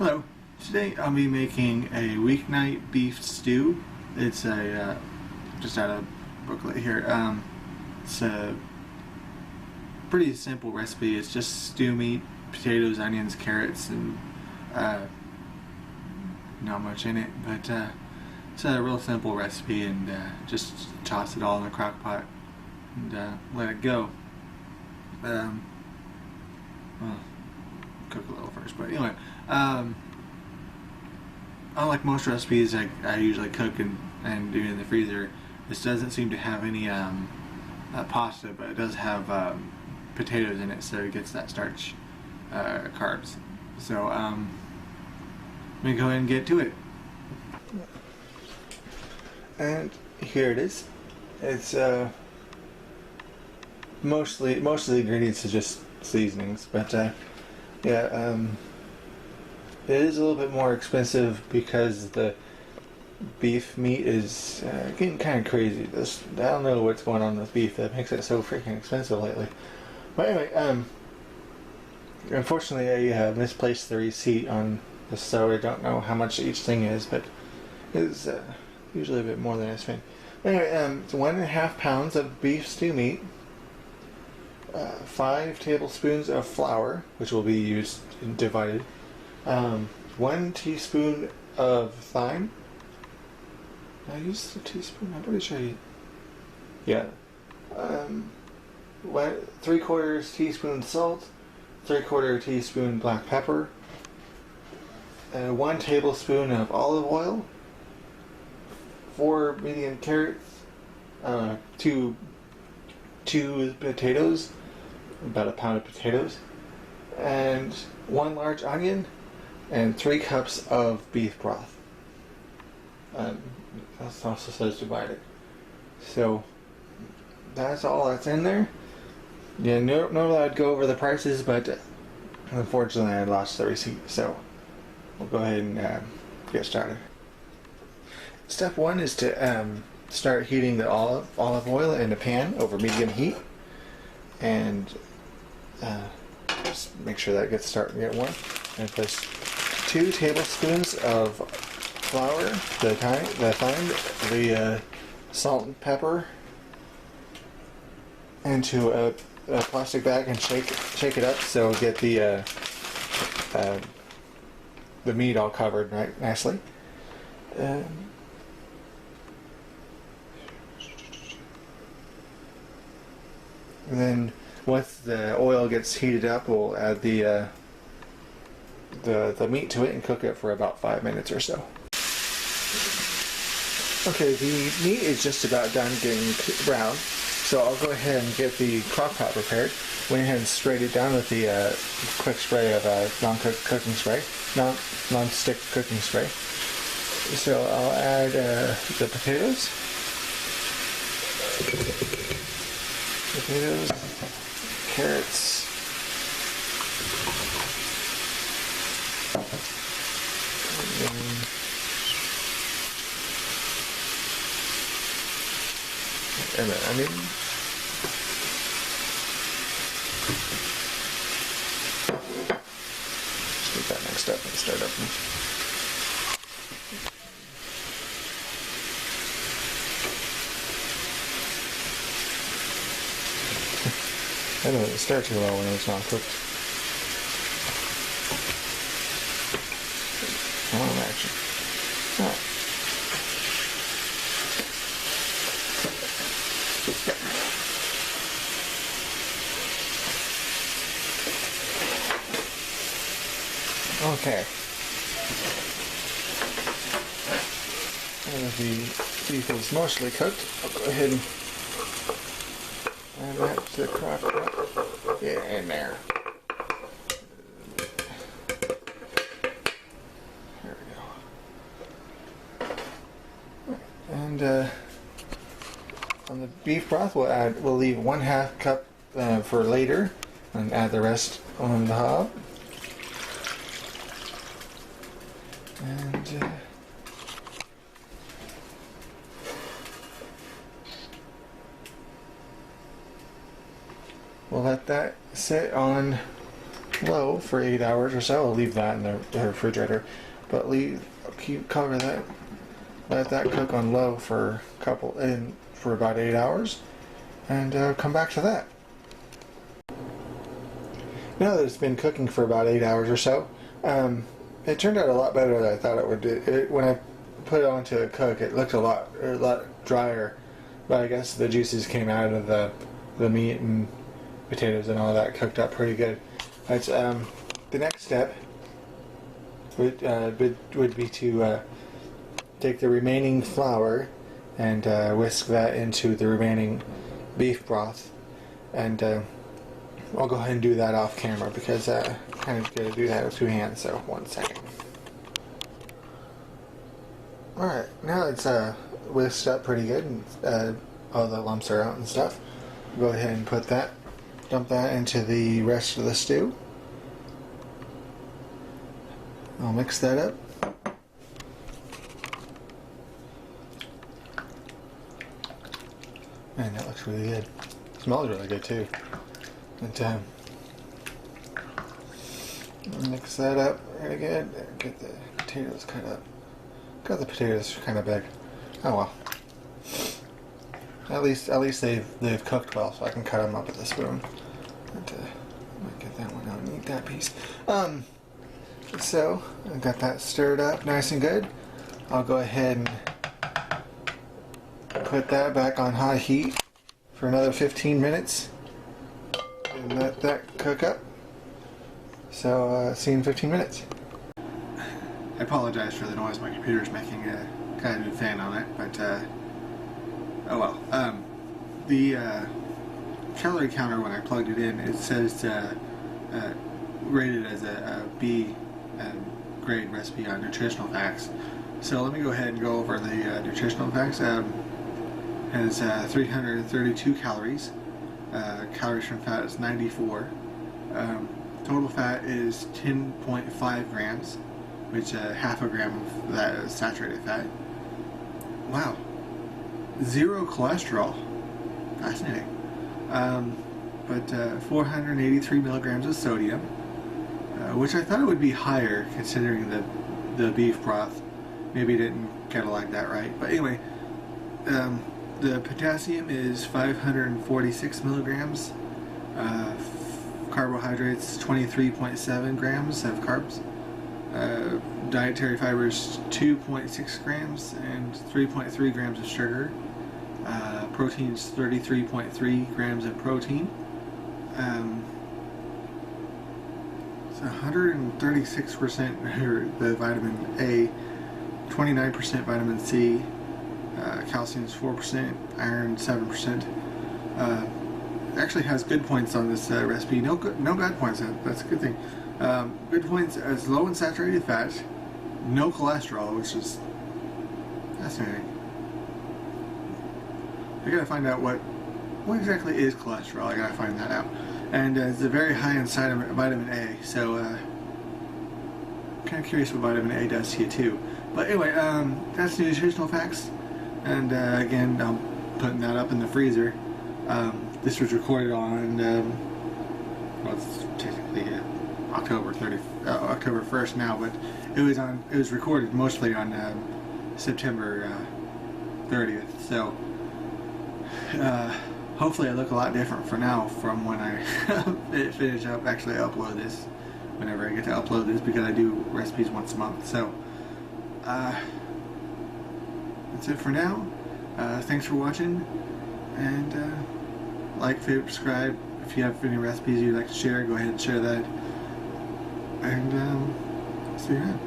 Hello. Today I'll be making a weeknight beef stew. It's a just out of booklet here. It's a pretty simple recipe. It's just stew meat, potatoes, onions, carrots, and not much in it. But it's a real simple recipe, and just toss it all in a crock pot and let it go. Well, cook a little first, but anyway. Unlike most recipes I usually cook and do in the freezer, this doesn't seem to have any pasta, but it does have potatoes in it, so it gets that starch carbs. So I'm gonna go ahead and get to it. And here it is. It's most of the ingredients is just seasonings, but yeah. It is a little bit more expensive because the beef meat is getting kind of crazy. I don't know what's going on with beef that makes it so freaking expensive lately. But anyway, unfortunately I misplaced the receipt on this, so I don't know how much each thing is, but it's usually a bit more than I spend. Anyway, it's 1.5 pounds of beef stew meat, 5 tablespoons of flour, which will be used and divided. 1 teaspoon of thyme. Did I use the teaspoon? I'm pretty sure yeah. 3/4 teaspoon salt, 3/4 teaspoon black pepper, 1 tablespoon of olive oil, 4 medium carrots, 2 potatoes, about a pound of potatoes, and 1 large onion, and 3 cups of beef broth. That also says divided. So that's all that's in there. Yeah, normally I'd go over the prices, but unfortunately I lost the receipt. So we'll go ahead and get started. Step 1 is to start heating the olive oil in a pan over medium heat, and just make sure that gets starting to get warm. And place 2 tablespoons of flour, the thyme, the salt and pepper into a plastic bag and shake it up so get the meat all covered nicely. And then once the oil gets heated up, we'll add the meat to it and cook it for about 5 minutes or so. Okay, the meat is just about done getting brown, so I'll go ahead and get the crock pot prepared. Went ahead and sprayed it down with the quick spray of non-stick cooking spray. So I'll add the potatoes, carrots, and then onion. Just get that mixed up and start up. I don't start too well when it's not cooked. Come on, action. Oh. Okay. As the beef is mostly cooked, I'll go ahead and add that to the crock pot. Yeah, in there. There we go. And on the beef broth, we'll leave 1/2 cup for later, and add the rest on the hob. And we'll let that sit on low for 8 hours or so. I'll leave that in the refrigerator, but cover that, let that cook on low for about 8 hours, and come back to that. Now that it's been cooking for about 8 hours or so, it turned out a lot better than I thought it would do. When I put it onto a cook, it looked a lot drier, but I guess the juices came out of the meat and potatoes and all that, cooked up pretty good. But the next step would be to take the remaining flour and whisk that into the remaining beef broth, and I'll go ahead and do that off camera because I kind of got to do that with 2 hands, so 1 second. Alright, now it's whisked up pretty good, and all the lumps are out and stuff. Go ahead and dump that into the rest of the stew. I'll mix that up. Man, that looks really good. Smells really good too. And mix that up really good. Get the potatoes cut up. Got the potatoes kind of big. Oh well. At least they've cooked well, so I can cut them up with a spoon. And, might get that one out and eat that piece. So I got that stirred up nice and good. I'll go ahead and put that back on high heat for another 15 minutes and let that cook up. So see you in 15 minutes. I apologize for the noise my computer's making. Got a new fan on it, but oh well. The calorie counter, when I plugged it in, it says rated as a B grade recipe on nutritional facts. So let me go ahead and go over the nutritional facts. Has 332 calories. Calories from fat is 94. Total fat is 10.5 grams, which half a gram of that is saturated fat. Wow. 0 cholesterol. Fascinating. But 483 milligrams of sodium, which I thought it would be higher considering the beef broth. Maybe didn't get it like that right. But anyway, the potassium is 546 milligrams. Carbohydrates, 23.7 grams of carbs. Dietary fibers, 2.6 grams and 3.3 grams of sugar. Proteins, 33.3 grams of protein. It's 136% the vitamin A, 29% vitamin C, calcium is 4%, iron 7%. Actually has good points on this recipe. No bad points. That's a good thing. Good points as low in saturated fat, no cholesterol, which is fascinating. I gotta find out what exactly is cholesterol. I gotta find that out. And it's very high in vitamin A, so kind of curious what vitamin A does to you too. But anyway, that's the nutritional facts. And again, I'm putting that up in the freezer. This was recorded on, well, it's technically October 1st now, but it was recorded mostly on September 30th. So hopefully I look a lot different for now from when I finish up, actually upload this, whenever I get to upload this, because I do recipes once a month. So that's it for now. Thanks for watching, and like, favorite, subscribe. If you have any recipes you'd like to share, go ahead and share that. And see you around.